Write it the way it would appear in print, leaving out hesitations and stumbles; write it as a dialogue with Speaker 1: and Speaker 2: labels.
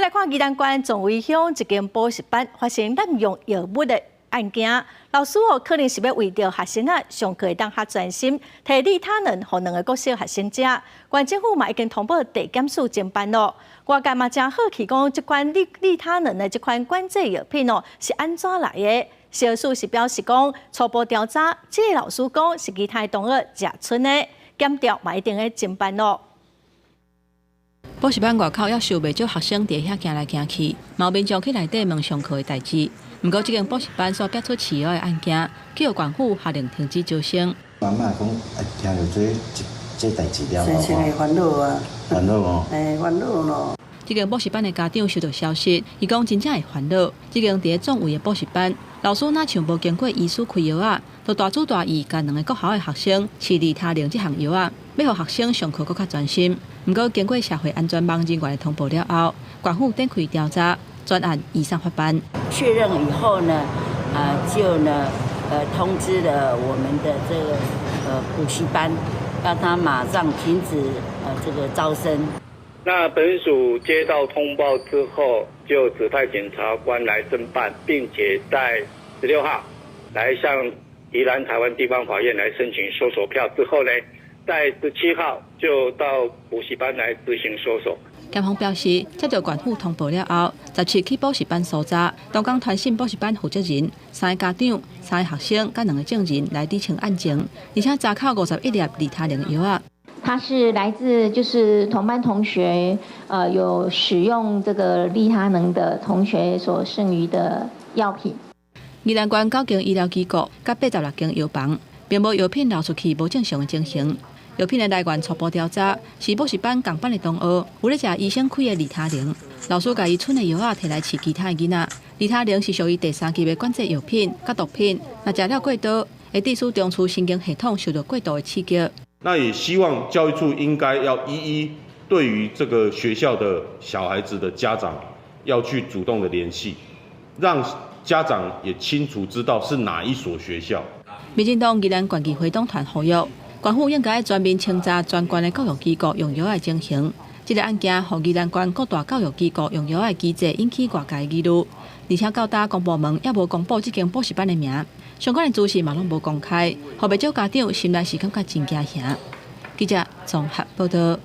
Speaker 1: 再来看宜兰县总围乡一间补习班发生滥用药物的案件，老师可能是要为着学生上课会当较专心，提利他能互两个国小学生食。县政府嘛已经通报地检署侦办咯。外界嘛真好奇讲，这款利他能的这款管制药品是安怎来的？消息是表示讲，初步调查，这个老师讲是其他同学食剩的，检调嘛一定会侦办咯。
Speaker 2: 补习班外口也收袂少学生伫遐行来行去，毛民众去内底问上课的代志。不过，这间补习班所逼出饲药的案件，叫县府下令停止招生。
Speaker 3: 妈妈讲，听到这代志了，
Speaker 4: 生会烦恼啊，
Speaker 3: 烦恼哦，
Speaker 4: 烦恼咯。
Speaker 2: 这间补习班的家长收到消息，伊讲真正会烦恼。这间伫总位的补习班，老师若像无经过医师开药啊，就大主大意，甲两个国校的学生饲利他令这项药啊，要互学生上课更较专心。不过，经过社会安全网人员的通报了后，县府展开调查，专案依上发办。
Speaker 4: 确认以后呢，就通知了我们的这个补习班，让他马上停止这个招生。
Speaker 5: 那本署接到通报之后，就指派检察官来侦办，并且在16号来向宜兰台湾地方法院来申请搜索票。之后呢，在17号就到补习班来执行搜索。
Speaker 2: 检方表示，接到县府通报了后，17去补习班搜查，当港传讯补习班负责人、3个家长、3个学生，甲2个证人来厘清案情，而且查扣51粒利他令药啊。
Speaker 6: 他是来自就是同班同学，有使用这个利他能的同学所剩余的药品。
Speaker 2: 宜兰县9间医疗机构甲86间药房，并无药品流出去无正常的情形。药品的来源初步调查是补习班共班的同学有咧食医生开的利他灵，老师甲伊剩的药摕来饲其他的囡仔。利他灵是属于第3级的管制药品甲毒品，若食了过多，会致使中枢神经系统受到过度的刺激。
Speaker 7: 那也希望教育处应该要一一对于这个学校的小孩子的家长要去主动的联系，让家长也清楚知道是哪一所学校。
Speaker 2: 民进党宜兰县议会党团呼吁，县府应该全面清查专管的教育机构用药的情形。这个案件，互宜兰县各大教育机构用药的机制引起外界议论，而且到大公部门也无公布这间补习班的名。相关的资讯嘛拢无公开，互袂少家长心内是感觉真惊吓。记者综合报道。